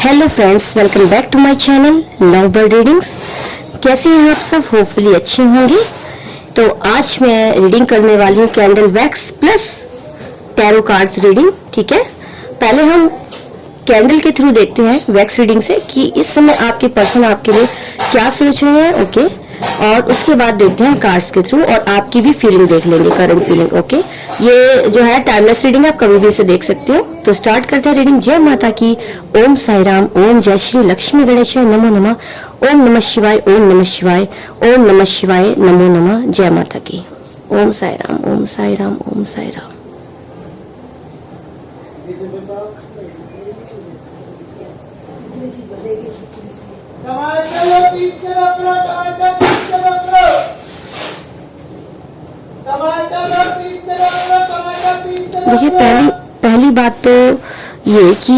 Hello friends, welcome back to my channel love bird readings. कैसे हैं आप सब? होपफुली अच्छे होंगे। तो आज मैं रीडिंग करने वाली हूँ candle wax plus tarot cards reading. ठीक है, पहले हम कैंडल के थ्रू देखते हैं वैक्स रीडिंग से कि इस समय आपके पर्सन आपके लिए क्या सोच रहे हैं। ओके, और उसके बाद देखते हैं कार्ड्स के थ्रू और आपकी भी फीलिंग देख लेंगे, करंट फीलिंग। ओके, ये जो है टाइमलेस रीडिंग, आप कभी भी इसे देख सकते हो। तो स्टार्ट करते हैं रीडिंग। जय माता की। ओम साई राम, ओम जय श्री लक्ष्मी गणेशाय नमो नमः, ओम नमः शिवाय, ओम नमः शिवाय, ओम नमः शिवाय, नमो नमः। जय माता की। ओम साई राम, ओम साई राम, ओम साई राम। देखिए, पहली बात तो ये कि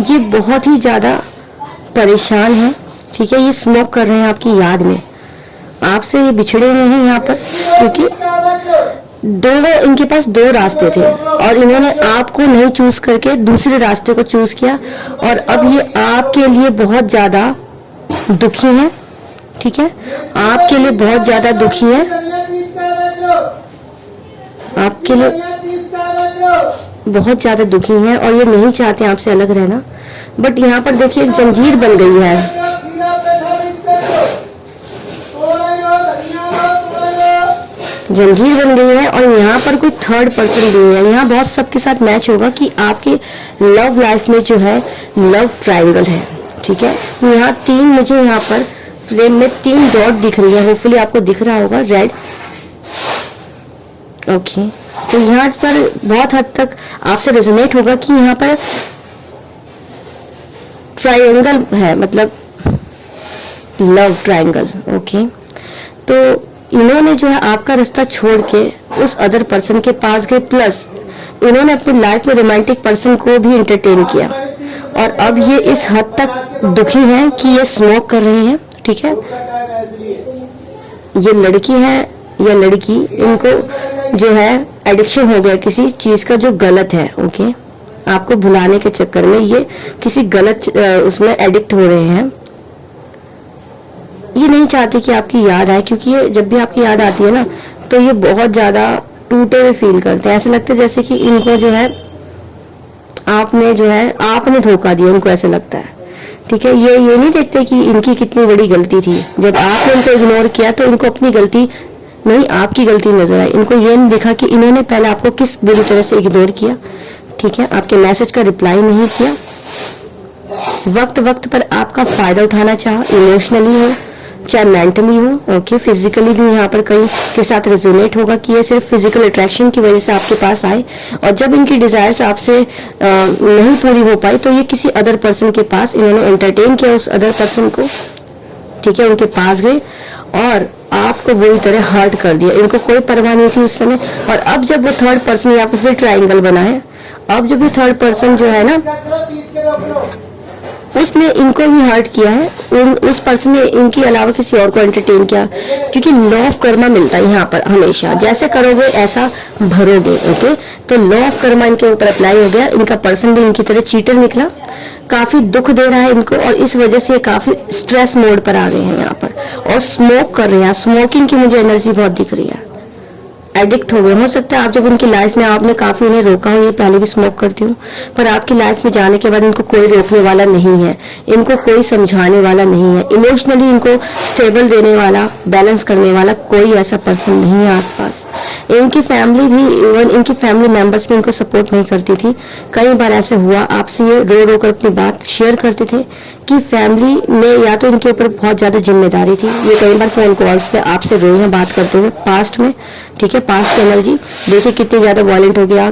ये बहुत ही ज्यादा परेशान है। ठीक है, ये स्मोक कर रहे हैं आपकी याद में, आपसे ये बिछड़े हुए हैं यहाँ पर, क्योंकि इनके पास दो रास्ते थे और इन्होंने आपको नहीं चूज करके दूसरे रास्ते को चूज किया और अब ये आपके लिए बहुत ज्यादा दुखी है। ठीक है, आपके लिए बहुत ज्यादा दुखी है, आपके लिए बहुत ज्यादा दुखी है और ये नहीं चाहते आपसे अलग रहना। बट यहाँ पर देखिए, एक जंजीर बन गई है, जंजीर बन गई है और यहाँ पर कोई थर्ड पर्सन भी है। यहाँ बहुत सबके साथ मैच होगा कि आपके लव लाइफ में जो है लव ट्रायंगल है। ठीक है, यहाँ मुझे यहाँ पर फ्लेम में 3 डॉट दिख रही है। होपफुली आपको दिख रहा होगा रेड। ओके, तो यहाँ पर बहुत हद तक आपसे रेजोनेट होगा कि यहाँ पर ट्रायंगल है, मतलब लव ट्रायंगल। ओके, तो इन्होंने जो है आपका रास्ता छोड़ के उस अदर पर्सन के पास गए, प्लस इन्होंने अपनी लाइफ में रोमांटिक पर्सन को भी एंटरटेन किया और अब ये इस हद तक दुखी हैं कि ये स्मोक कर रही हैं। ठीक है, ये लड़की है या लड़की, इनको जो है एडिक्शन हो गया किसी चीज का जो गलत है। ओके, आपको भुलाने के चक्कर में ये किसी गलत उसमें एडिक्ट हो रहे हैं। ये नहीं चाहते कि आपकी याद आए, क्योंकि ये जब भी आपकी याद आती है ना तो ये बहुत ज्यादा टूटे हुए फील करते हैं। ऐसे लगता है जैसे कि इनको जो है आपने धोखा दिया, इनको ऐसे लगता है। ठीक है, ये नहीं देखते कि इनकी कितनी बड़ी गलती थी। जब आपने इनको इग्नोर किया तो इनको अपनी गलती नहीं, आपकी गलती नजर आई। इनको ये नहीं देखा कि इन्होंने पहले आपको किस बुरी तरह से इग्नोर किया। ठीक है, आपके मैसेज का रिप्लाई नहीं किया, वक्त पर आपका फायदा उठाना चाहा, इमोशनली हो चाहे मेंटली हो। ओके, फिजिकली भी यहाँ पर कई के साथ रेजोनेट होगा कि ये सिर्फ फिजिकल अट्रैक्शन की वजह से आपके पास आए और जब इनकी डिजायर्स आपसे नहीं पूरी हो पाई तो ये किसी अदर पर्सन के पास, इन्होंने एंटरटेन किया उस अदर पर्सन को। ठीक है, उनके पास गए और आपको बुरी तरह हर्ट कर दिया। इनको कोई परवाह नहीं थी उस समय। और अब जब वो थर्ड पर्सन यहाँ पे फिर ट्रायंगल बना है, अब जब ये थर्ड पर्सन जो है ना, उसने इनको भी हर्ट किया है, उस पर्सन ने इनके अलावा किसी और को एंटरटेन किया, क्योंकि लॉ ऑफ कर्मा मिलता है यहाँ पर हमेशा, जैसे करोगे ऐसा भरोगे। ओके, तो लॉ ऑफ कर्मा इनके ऊपर अप्लाई हो गया। इनका पर्सन भी इनकी तरह चीटर निकला, काफी दुख दे रहा है इनको और इस वजह से काफी स्ट्रेस मोड पर आ गए हैं यहाँ पर और स्मोक कर रहे हैं। स्मोकिंग की मुझे एनर्जी बहुत दिख रही है, एडिक्ट हो गए। हो सकता है आप जब उनकी लाइफ में आपने काफी उन्हें रोका हो, ये पहले भी स्मोक करती हूँ, पर आपकी लाइफ में जाने के बाद इनको कोई रोकने वाला नहीं है, इनको कोई समझाने वाला नहीं है, इमोशनली इनको स्टेबल देने वाला, बैलेंस करने वाला कोई ऐसा पर्सन नहीं है आसपास। इनकी फैमिली भी, इवन इनकी फैमिली मेंबर्स भी इनको सपोर्ट नहीं करती थी। कई बार ऐसे हुआ, आपसे ये रो कर अपनी बात शेयर करते थे कि फैमिली में या तो इनके ऊपर बहुत ज्यादा जिम्मेदारी थी। ये कई बार फोन कॉल्स पे आपसे रोए हैं बात करते हुए पास्ट में। ठीक है, पास्ट की एनर्जी देखिए कितनी ज्यादा वायलेंट हो गया,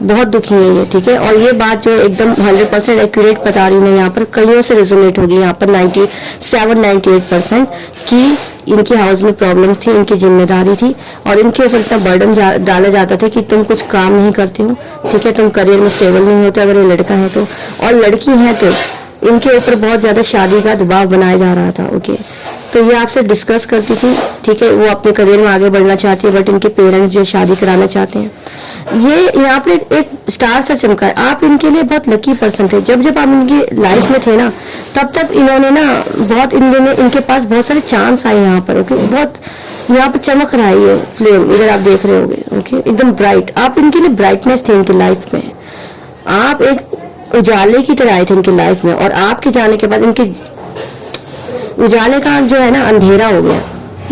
बहुत दुखी है ये। ठीक है, और ये बात जो एकदम 100% एक्यूरेट बता रही हूँ मैं, यहाँ पर कईयों से रेजोनेट होगी। यहाँ पर 97-98% कि इनकी हाउस में प्रॉब्लम्स थी, इनकी जिम्मेदारी थी और इनके ऊपर इतना बर्डन डाला जाता था कि तुम कुछ काम नहीं करते हो। ठीक है, तुम करियर में स्टेबल नहीं होते अगर ये लड़का है तो, और लड़की है तो इनके ऊपर बहुत ज्यादा शादी का दबाव बनाया जा रहा था। ओके, तो ये आपसे डिस्कस करती थी, ठीक है, वो अपने करियर में आगे बढ़ना चाहती है बट इनके पेरेंट्स जो शादी कराना चाहते हैं। ये यहाँ पे एक स्टार सा चमका है। आप इनके लिए बहुत लकी पर्सन थे। जब जब आप इनकी लाइफ में थे ना, तब तब इन्होंने ना बहुत इनके पास बहुत सारे चांस आए यहाँ पर। ओके, बहुत यहाँ पर चमक रहा है ये फ्लेम, इधर आप देख रहे होगे। ओके, एकदम ब्राइट। आप इनके लिए ब्राइटनेस थे इनकी लाइफ में। आप एक उजाले की तरह आए थे इनकी लाइफ में, और आपके जाने के बाद इनके उजाले का जो है ना अंधेरा हो गया।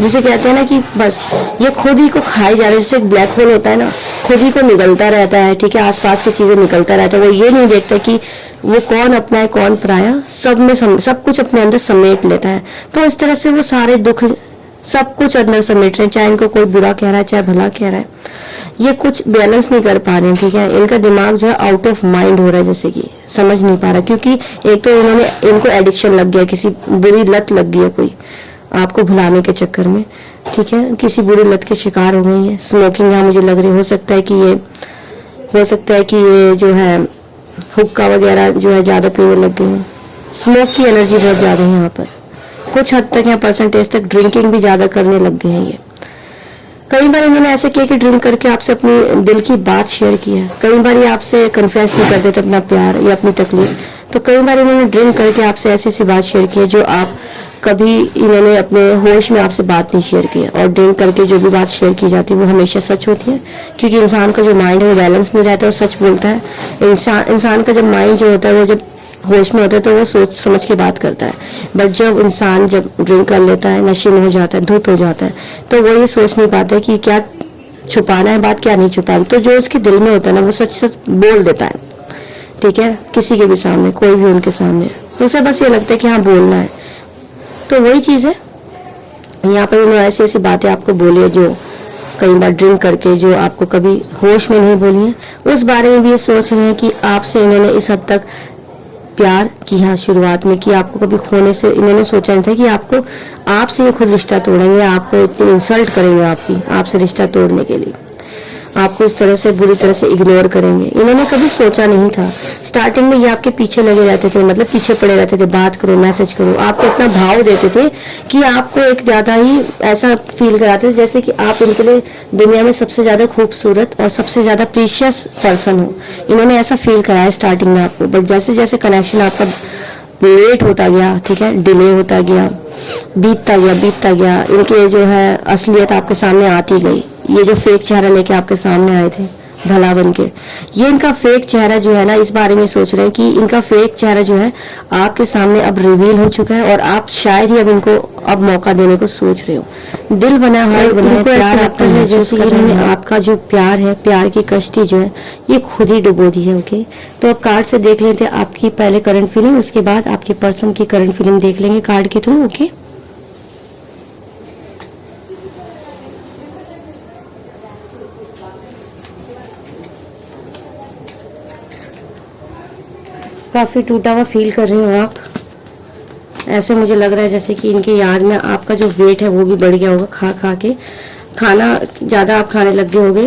जिसे कहते हैं ना कि बस ये खुद ही को खाई जा रहा है। जैसे एक ब्लैक होल होता है ना, खुद ही को निकलता रहता है। ठीक है, आसपास की चीजें निकलता रहता है। वो ये नहीं देखता कि वो कौन अपना है कौन पराया, सब कुछ अपने अंदर समेट लेता है। तो इस तरह से वो सारे दुख सब कुछ अंदर समेट रहे हैं, चाहे इनको कोई बुरा कह रहा है चाहे भला कह रहा है। ये कुछ बैलेंस नहीं कर पा रहे हैं। ठीक है, इनका दिमाग जो है आउट ऑफ माइंड हो रहा है, जैसे कि समझ नहीं पा रहा। क्योंकि एक तो इनको एडिक्शन लग गया, किसी बुरी लत लग गई है कोई आपको भुलाने के चक्कर में। ठीक है, किसी बुरी लत के शिकार हो गई है। स्मोकिंग यहाँ मुझे लग रही हो सकता है कि ये जो है हुक्का वगैरह जो है ज्यादा पीने लग गई है। स्मोक की एनर्जी बहुत ज्यादा है यहाँ पर। कुछ हद तक यहाँ परसेंटेज तक ड्रिंकिंग भी ज्यादा करने लग गए हैं ये। कई बार इन्होंने ऐसे किया कि ड्रिंक करके आपसे अपनी दिल की बात शेयर की है। कई बार ये आपसे कन्फेस नहीं करते थे अपना प्यार या अपनी तकलीफ। तो कई बार इन्होंने ड्रिंक करके आपसे ऐसी सी बात शेयर की है जो आप कभी इन्होंने अपने होश में आपसे बात नहीं शेयर की है। और ड्रिंक करके जो भी बात शेयर की जाती है वो हमेशा सच होती है, क्योंकि इंसान का जो माइंड है वो बैलेंस नहीं रहता और सच बोलता है। इंसान का जब माइंड जो होता है वो जब होश में होता है तो वो सोच समझ के बात करता है। बट जब इंसान जब ड्रिंक कर लेता है, नशे में हो जाता है, धुत हो जाता है, तो वो ये सोच नहीं पाता है कि क्या छुपाना है बात, क्या नहीं छुपाना। तो जो उसके दिल में होता है ना वो सच सच बोल देता है। ठीक है, किसी के भी सामने, कोई भी उनके सामने, उसे बस ये लगता है कि हाँ बोलना है। तो वही चीज है यहाँ पर उन्होंने ऐसी ऐसी बातें आपको बोली है जो कई बार ड्रिंक करके जो आपको कभी होश में नहीं बोली है। उस बारे में भी ये सोच रहे हैं कि आपसे इन्होंने इस हद तक प्यार किया शुरुआत में कि आपको कभी खोने से इन्होंने सोचा नहीं था कि आपसे ये खुद रिश्ता तोड़ेंगे, आपको इतनी इंसल्ट करेंगे आपसे रिश्ता तोड़ने के लिए, आपको इस तरह से बुरी तरह से इग्नोर करेंगे। इन्होंने कभी सोचा नहीं था। स्टार्टिंग में ये आपके पीछे लगे रहते थे, मतलब पीछे पड़े रहते थे, बात करो मैसेज करो, आपको इतना भाव देते थे कि आपको एक ज्यादा ही ऐसा फील कराते थे जैसे कि आप इनके लिए दुनिया में सबसे ज्यादा खूबसूरत और सबसे ज्यादा प्रीशियस पर्सन हो। इन्होंने ऐसा फील कराया स्टार्टिंग में आपको। बट जैसे जैसे कनेक्शन आपका लेट होता गया, ठीक है, डिले होता गया, बीतता गया, इनके जो है असलियत आपके सामने आती गई। ये जो फेक चेहरा लेके आपके सामने आए थे भला बन के, ये इनका फेक चेहरा जो है ना, इस बारे में सोच रहे हैं कि इनका फेक चेहरा जो है आपके सामने अब रिवील हो चुका है और आप शायद ही अब इनको अब मौका देने को सोच रहे हो। दिल बना हार्ट बना है, प्यार लगता है जैसे इन्होंने आपका जो प्यार है, प्यार की कश्ती जो है ये खुद ही डुबो दी है। ओके, तो अब कार्ड से देख लेते हैं आपकी पहले करंट फीलिंग, उसके बाद आपके पर्सन की करंट फीलिंग देख लेंगे कार्ड के थ्रू। ओके, काफी टूटा हुआ फील कर रही हो आप। ऐसे मुझे लग रहा है जैसे कि इनके याद में आपका जो वेट है वो भी बढ़ गया होगा, खा के खाना ज्यादा आप खाने लग गए होगे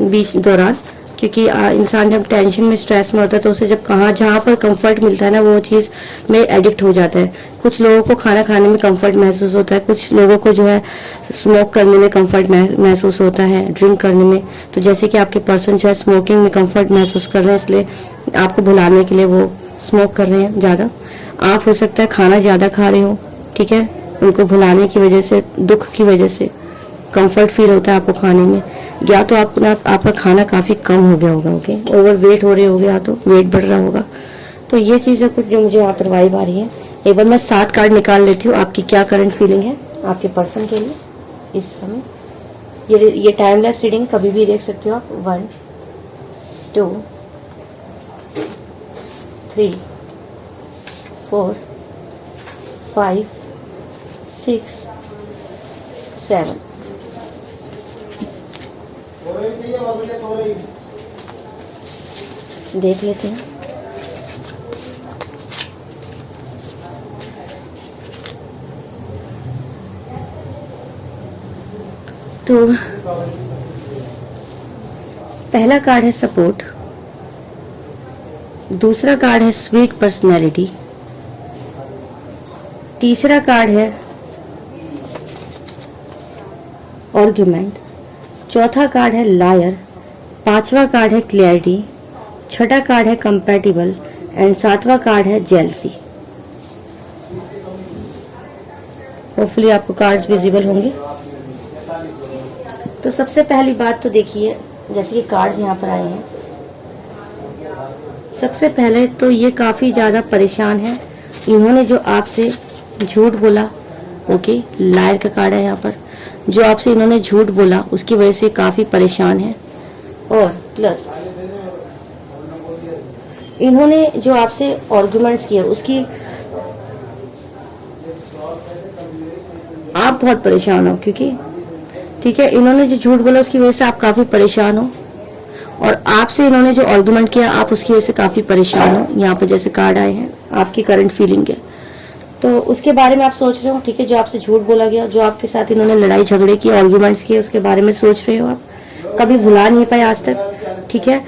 बीच दौरान, क्योंकि इंसान जब टेंशन में स्ट्रेस में होता है तो उसे जब जहाँ पर कंफर्ट मिलता है ना वो चीज में एडिक्ट हो जाता है। कुछ लोगों को खाना खाने में कंफर्ट महसूस होता है, कुछ लोगों को जो है स्मोक करने में कंफर्ट महसूस होता है, ड्रिंक करने में। तो जैसे कि आपके पर्सन जो है स्मोकिंग में कंफर्ट महसूस कर रहे हैं, इसलिए आपको भुलाने के लिए वो स्मोक कर रहे हैं ज्यादा। आप हो सकता है खाना ज्यादा खा रहे हो, ठीक है, उनको भुलाने की वजह से, दुख की वजह से कंफर्ट फील होता है आपको खाने में, या तो आपका खाना काफी कम हो गया होगा। ओके, ओवर वेट हो रहे होगे या तो वेट बढ़ रहा होगा। तो ये चीजें कुछ जो मुझे यहाँ पर वाइब आ रही है। एक बार मैं 7 कार्ड निकाल लेती हूँ, आपकी क्या करंट फीलिंग है आपके पर्सन के लिए इस समय। ये टाइमलेस रीडिंग कभी भी देख सकते हो आप। 1 2 3 4 5 6 7 देख लेते हैं। तो पहला कार्ड है सपोर्ट, दूसरा कार्ड है स्वीट पर्सनैलिटी, तीसरा कार्ड है आर्गुमेंट, चौथा कार्ड है लायर 5वां कार्ड है क्लियरिटी, 6ठा कार्ड है कंपैटिबल एंड 7वां कार्ड है जेलसी। होपफुली आपको कार्ड्स विजिबल होंगे। तो सबसे पहली बात तो देखिए, जैसे कि कार्ड्स यहाँ पर आए हैं, सबसे पहले तो ये काफी ज्यादा परेशान है। इन्होंने जो आपसे झूठ बोला, ओके, लायर का कार्ड है यहाँ पर, जो आपसे इन्होंने झूठ बोला उसकी वजह से काफी परेशान है। और प्लस इन्होंने जो आपसे आर्गुमेंट्स किए उसकी आप बहुत परेशान हो, क्योंकि ठीक है, इन्होंने जो झूठ बोला उसकी वजह से आप काफी परेशान हो, और आपसे इन्होंने जो आर्गुमेंट किया आप उसकी वजह से काफी परेशान हो। यहाँ पे जैसे कार्ड आए हैं, आपकी करंट फीलिंग है, तो उसके बारे में आप सोच रहे हो, ठीक है, जो आपसे झूठ बोला गया, जो आपके साथ इन्होंने लड़ाई झगड़े किए, आर्गुमेंट्स किए, उसके बारे में सोच रहे हो, आप कभी भुला नहीं पाए आज तक, ठीक है।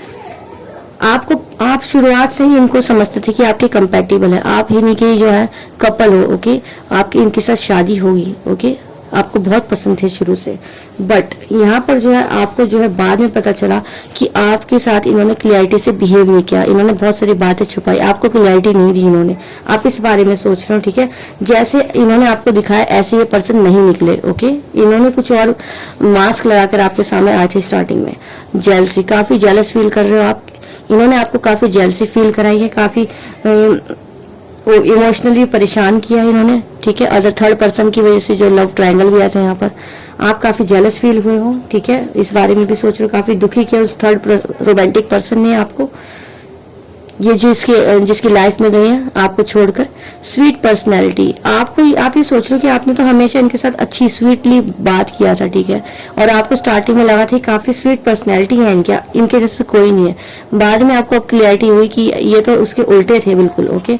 आप शुरुआत से ही इनको समझते थे कि आपके कंपैटिबल है, आप ही नहीं कि जो है कपल हो, ओके, आपकी इनके साथ शादी होगी, ओके, आपको बहुत पसंद थे शुरू से। बट यहाँ पर जो है आपको जो है बाद में पता चला कि आपके साथ इन्होंने क्लियरिटी से बिहेव नहीं किया, इन्होंने बहुत सारी बातें छुपाई, आपको क्लियरिटी नहीं दी इन्होंने। आप इस बारे में सोच रहे हो, ठीक है, जैसे इन्होंने आपको दिखाया ऐसे ये पर्सन नहीं निकले, ओके, इन्होंने कुछ और मास्क लगाकर आपके सामने आए थे स्टार्टिंग में। जेलसी, काफी जेलस फील कर रहे हो आप, इन्होंने आपको काफी जेलसी फील कराई है, काफी इमोशनली परेशान किया है इन्होंने, ठीक है, अदर थर्ड पर्सन की वजह से जो लव ट्रायंगल भी आता है यहाँ पर, आप काफी जेलस फील हुए हो, ठीक है, इस बारे में भी सोच रहे हो, काफी दुखी किया उस थर्ड रोमांटिक पर्सन ने आपको, ये जो जिसकी लाइफ में गए हैं आपको छोड़कर। स्वीट पर्सनैलिटी, आप ये सोच रहे हो कि आपने तो हमेशा इनके साथ अच्छी स्वीटली बात किया था, ठीक है, और आपको स्टार्टिंग में लगा था काफी स्वीट पर्सनैलिटी है इनके जैसे कोई नहीं है। बाद में आपको क्लियरिटी हुई कि ये तो उसके उल्टे थे बिल्कुल, ओके।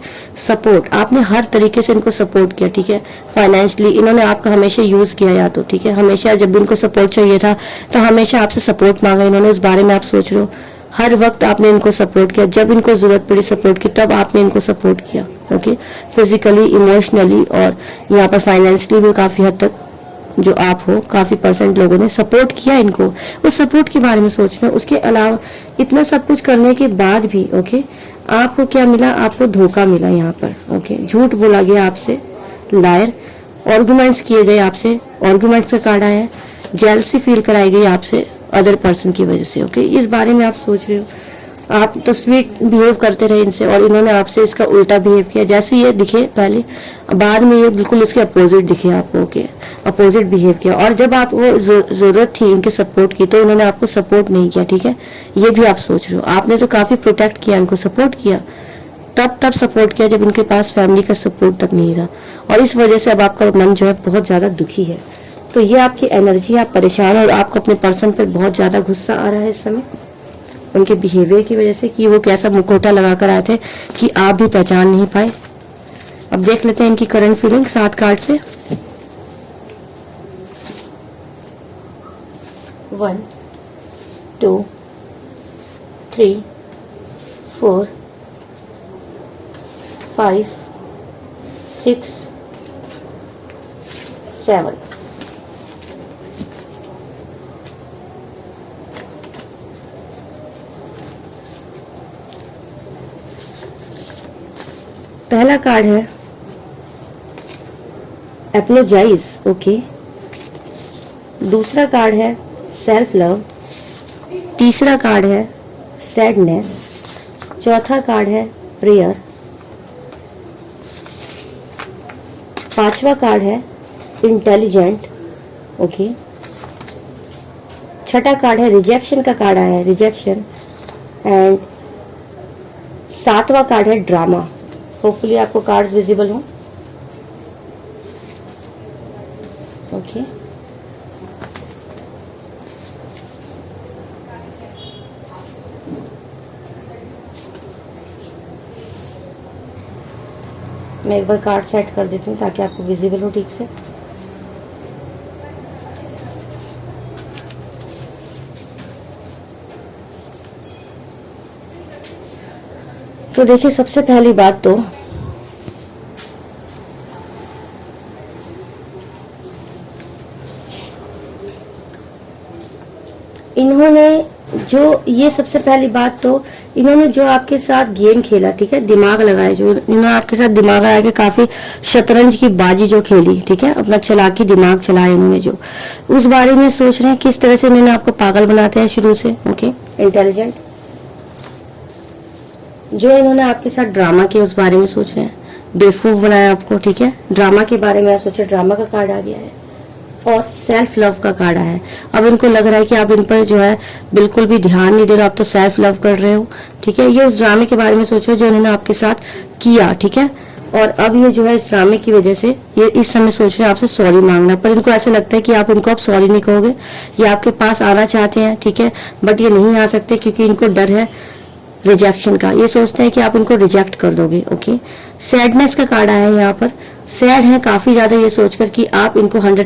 सपोर्ट, आपने हर तरीके से इनको सपोर्ट किया, ठीक है, फाइनेंशियली इन्होंने आपका हमेशा यूज किया, या तो ठीक है, हमेशा जब इनको सपोर्ट चाहिए था तो हमेशा आपसे सपोर्ट मांगा इन्होंने, उस बारे में आप सोच रहे हो। हर वक्त आपने इनको सपोर्ट किया, जब इनको जरूरत पड़ी सपोर्ट की तब आपने इनको सपोर्ट किया, ओके, फिजिकली, इमोशनली और यहाँ पर फाइनेंशियली भी काफी हद तक जो आप हो, काफी परसेंट लोगों ने सपोर्ट किया इनको। उस सपोर्ट के बारे में सोच रहे हो। उसके अलावा इतना सब कुछ करने के बाद भी, ओके, आपको क्या मिला, आपको धोखा मिला यहाँ पर, ओके, झूठ बोला गया आपसे, लायर, आर्गुमेंट्स किए गए आपसे, आर्गुमेंट्स का कार्ड आया है, जेलसी फील कराई गई आपसे अदर पर्सन की वजह से, ओके, इस बारे में आप सोच रहे हो। आप तो स्वीट बिहेव करते रहे इनसे और इन्होंने आपसे इसका उल्टा बिहेव किया, जैसे ये दिखे पहले, बाद में ये बिल्कुल उसके अपोजिट दिखे आपको, ओके, अपोजिट बिहेव किया। और जब आपको जरूरत थी इनके सपोर्ट की तो इन्होंने आपको सपोर्ट नहीं किया, ठीक है, ये भी आप सोच रहे हो। आपने तो काफी प्रोटेक्ट किया, इनको सपोर्ट किया, तब सपोर्ट किया जब इनके पास फैमिली का सपोर्ट तक नहीं था, और इस वजह से अब आपका मन जो है बहुत ज्यादा दुखी है। तो ये आपकी एनर्जी, आप परेशान और आपको अपने पर्सन पर बहुत ज्यादा गुस्सा आ रहा है इस समय, उनके बिहेवियर की वजह से, कि वो कैसा मुखौटा लगाकर आए थे कि आप भी पहचान नहीं पाए। अब देख लेते हैं इनकी करंट फीलिंग 7 कार्ड से। 1 2 3 4 5 6 7। पहला कार्ड है एपोलोजाइज, ओके, दूसरा कार्ड है सेल्फ लव, तीसरा कार्ड है सैडनेस, चौथा कार्ड है प्रेयर, पांचवा कार्ड है इंटेलिजेंट, ओके, छठा कार्ड है रिजेक्शन का कार्ड आया है, रिजेक्शन, एंड सातवां कार्ड है ड्रामा। होपफुली आपको कार्ड्स विजिबल हो, ओके। मैं एक बार कार्ड सेट कर देती हूँ ताकि आपको विजिबल हो ठीक से। तो देखिए, सबसे पहली बात तो इन्होंने जो ये सबसे पहली बात तो इन्होंने जो आपके साथ गेम खेला, ठीक है, दिमाग लगाया, जो इन्होंने आपके साथ दिमाग लगा के काफी शतरंज की बाजी जो खेली, ठीक है, अपना चालाकी दिमाग चलाया इन्होंने, जो उस बारे में सोच रहे हैं किस तरह से इन्होंने आपको पागल बनाते हैं शुरू से। ओके, इंटेलिजेंट जो इन्होंने आपके साथ ड्रामा किया उस बारे में सोच रहे हैं, बेवकूफ बनाया आपको, ठीक है, ड्रामा के बारे में सोचे, ड्रामा का कार्ड आ गया है और सेल्फ लव का कार्ड है। अब इनको लग रहा है कि आप इन पर जो है बिल्कुल भी ध्यान नहीं दे रहे, आप तो सेल्फ लव कर रहे हो, ठीक है। ये उस ड्रामे के बारे में सोचो जो इन्होंने आपके साथ किया, ठीक है, और अब ये जो है इस ड्रामे की वजह से ये इस समय सोच रहे हैं आपसे सॉरी मांगना, पर इनको ऐसा लगता है कि आप इनको अब सॉरी नहीं कहोगे। ये आपके पास आना चाहते हैं, ठीक है, बट ये नहीं आ सकते क्योंकि इनको डर है रिजेक्शन का। ये सोचते हैं कि आप इनको रिजेक्ट कर दोगे। ओके, सैडनेस का कार्ड आया है यहाँ पर, सैड है काफी ज्यादा ये सोचकर कि आप इनको 100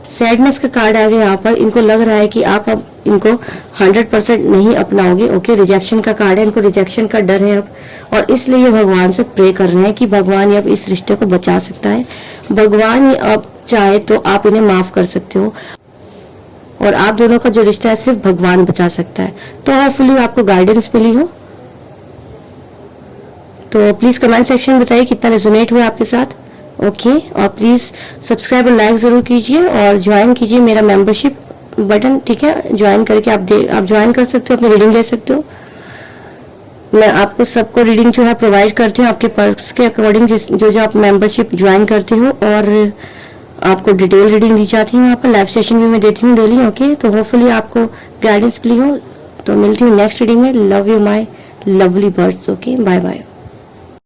सैडनेस का कार्ड आ गया यहाँ पर, इनको लग रहा है कि आप अब इनको 100% नहीं अपनाओगे। ओके, रिजेक्शन का कार्ड है, इनको रिजेक्शन का डर है अब, और इसलिए ये भगवान से प्रे कर रहे हैं कि भगवान ये अब इस रिश्ते को बचा सकता है। भगवान ये अब चाहे तो आप इन्हें माफ कर सकते हो, और आप दोनों का जो रिश्ता है सिर्फ भगवान बचा सकता है। तो होपफुली आपको गाइडेंस मिली हो, तो प्लीज कमेंट सेक्शन में बताइए कितना रेजोनेट हुआ आपके साथ। ओके, और प्लीज सब्सक्राइब और लाइक जरूर कीजिए और ज्वाइन कीजिए मेरा मेंबरशिप बटन, ठीक है, ज्वाइन करके आप ज्वाइन कर सकते हो, अपनी रीडिंग ले सकते हो। मैं आपको सबको रीडिंग जो है प्रोवाइड करती हूँ आपके पर्स के अकॉर्डिंग, जो आप मेंबरशिप ज्वाइन करते हो, और आपको डिटेल रीडिंग दी जाती है वहाँ पर, लाइव सेशन भी मैं देती हूँ डेली। ओके, तो होपफुली आपको गाइडेंस मिली हो, तो मिलती हूँ नेक्स्ट रीडिंग में। Love you my lovely birds. Okay, bye bye.